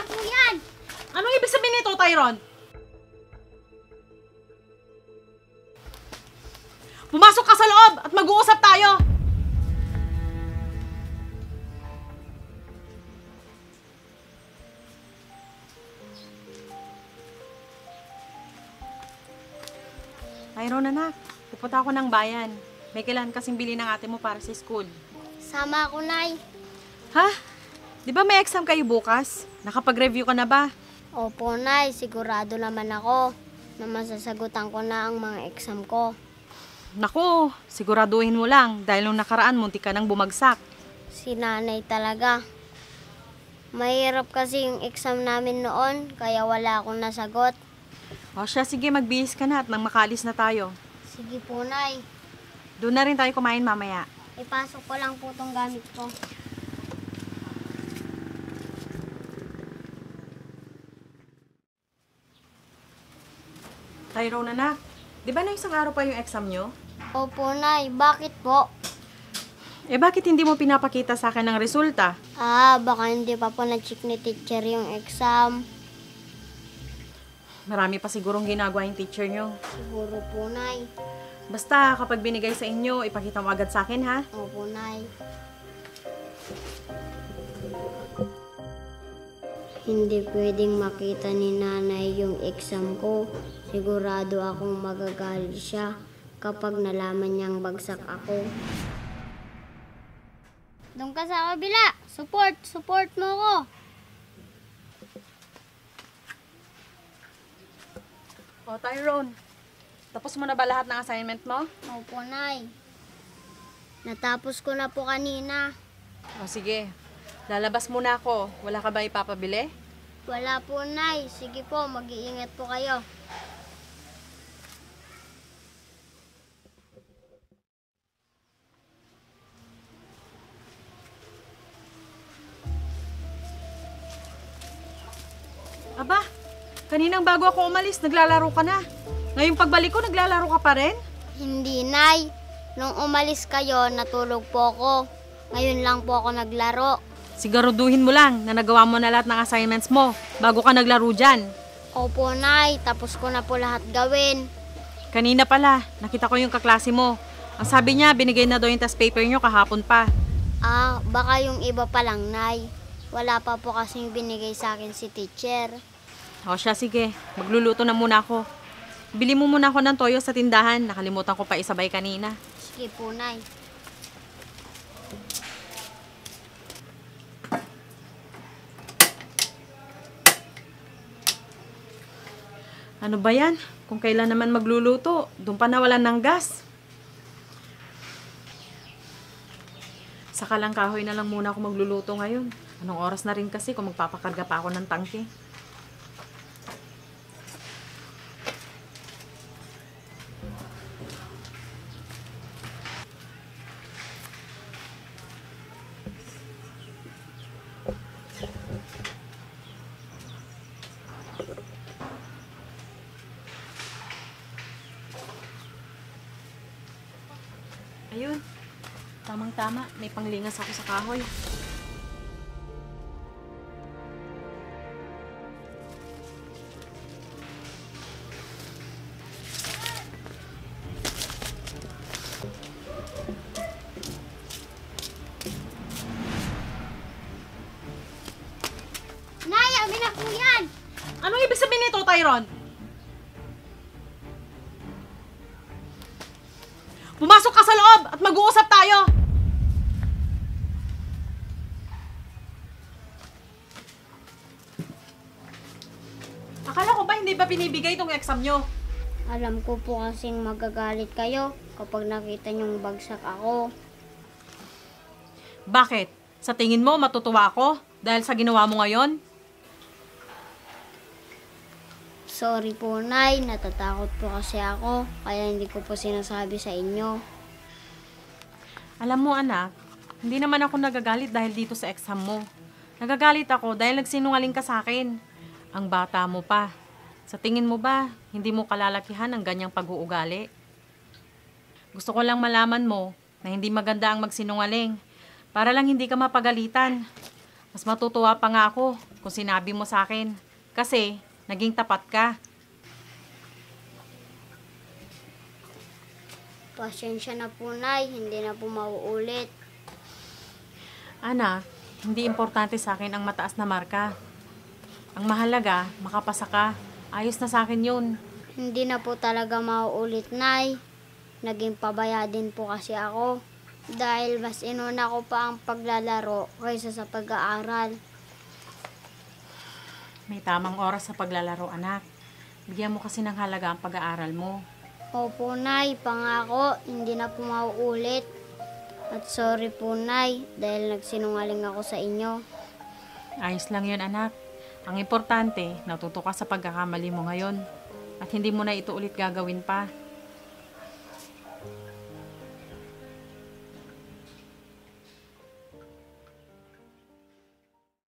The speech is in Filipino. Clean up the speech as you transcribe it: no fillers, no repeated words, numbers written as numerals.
na po yan! Anong ibig sabihin nito, Tyron? Pumasok ka sa loob at mag-uusap tayo! Tyron, anak. Pupunta ako ng bayan. May kailangan kasing bili ng ate mo para sa school. Sama ako, Nay. Ha? Di ba may exam kayo bukas? Nakapag-review ka na ba? Opo, Nay. Sigurado naman ako na masasagutan ko na ang mga exam ko. Naku, siguraduhin mo lang dahil nung nakaraan munti ka nang bumagsak. Si Nanay talaga. Mahirap kasi yung exam namin noon, kaya wala akong nasagot. O siya, sige, magbihis ka na at nang makalis na tayo. Sige po, Nay. Doon na rin tayo kumain mamaya. Ipasok ko lang po tong gamit ko. Tyrone, anak. Di ba na isang araw pa yung exam nyo? Opo, Nay. Bakit po? Eh bakit hindi mo pinapakita sa akin ang resulta? Baka hindi pa po na-check ni teacher yung exam. Marami pa sigurong ginagawa yung teacher nyo. Siguro po, Nay. Basta kapag binigay sa inyo, ipakita mo agad sa akin, ha? Opo, Nay. Hindi pwedeng makita ni Nanay yung exam ko. Sigurado akong magagalit siya kapag nalaman niyang bagsak ako. Doon ka sa kabila. Support mo ko. O, Tyrone. Tapos mo na ba lahat ng assignment mo? Opo, Nay. Natapos ko na po kanina. O, sige. Lalabas muna ako. Wala ka ba ipapabili? Wala po, Nay. Sige po, mag-iingat po kayo. Aba, kaninang bago ako umalis, naglalaro ka na. Ngayong pagbalik ko, naglalaro ka pa rin? Hindi, Nay. Nung umalis kayo, natulog po ako. Ngayon lang po ako naglaro. Siguraduhin mo lang na nagawa mo na lahat ng assignments mo bago ka naglaro dyan. Opo, Nay. Tapos ko na po lahat gawin. Kanina pala, nakita ko yung kaklase mo. Ang sabi niya, binigay na daw yung test paper niyo kahapon pa. Baka yung iba pa lang, Nay. Wala pa po kasing binigay sa akin si teacher. O siya, sige. Magluluto na muna ako. Bili mo muna ako ng toyo sa tindahan. Nakalimutan ko pa isabay kanina. Sige po, Nay. Ano ba yan? Kung kailan naman magluluto, doon pa nawalan ng gas. Sa kalang kahoy na lang muna ako magluluto ngayon. Anong oras na rin kasi kung magpapakarga pa ako ng tangke. Ayun. Tamang-tama. May panglingas ako sa kahoy. Nay, amin na po yan! Anong ibig sabihin nito, Tyron? Pumasok ka sa loob at mag-uusap tayo! Akala ko ba hindi ba binibigay itong exam nyo? Alam ko po kasing magagalit kayo kapag nakita niyong bagsak ako. Bakit? Sa tingin mo, matutuwa ako dahil sa ginawa mo ngayon? Sorry po, Nay. Natatakot po kasi ako. Kaya hindi ko po sinasabi sa inyo. Alam mo, anak, hindi naman ako nagagalit dahil dito sa exam mo. Nagagalit ako dahil nagsinungaling ka sa akin. Ang bata mo pa. Sa tingin mo ba, hindi mo kalalakihan ang ganyang pag-uugali? Gusto ko lang malaman mo na hindi maganda ang magsinungaling para lang hindi ka mapagalitan. Mas matutuwa pa nga ako kung sinabi mo sa akin. Kasi, naging tapat ka. Pasensya na po, Nay. Hindi na po mauulit. Anak, hindi importante sa akin ang mataas na marka. Ang mahalaga, makapasa ka. Ayos na sa akin yun. Hindi na po talaga mauulit, Nay. Naging pabaya din po kasi ako. Dahil mas inuna ko pa ang paglalaro kaysa sa pag-aaral. May tamang oras sa paglalaro, anak. Bigyan mo kasi ng halaga ang pag-aaral mo. Opo, Nay. Pangako, hindi na po mauulit. At sorry po, Nay, dahil nagsinungaling ako sa inyo. Ayos lang yun, anak. Ang importante, natuto ka sa pagkakamali mo ngayon. At hindi mo na ito ulit gagawin pa.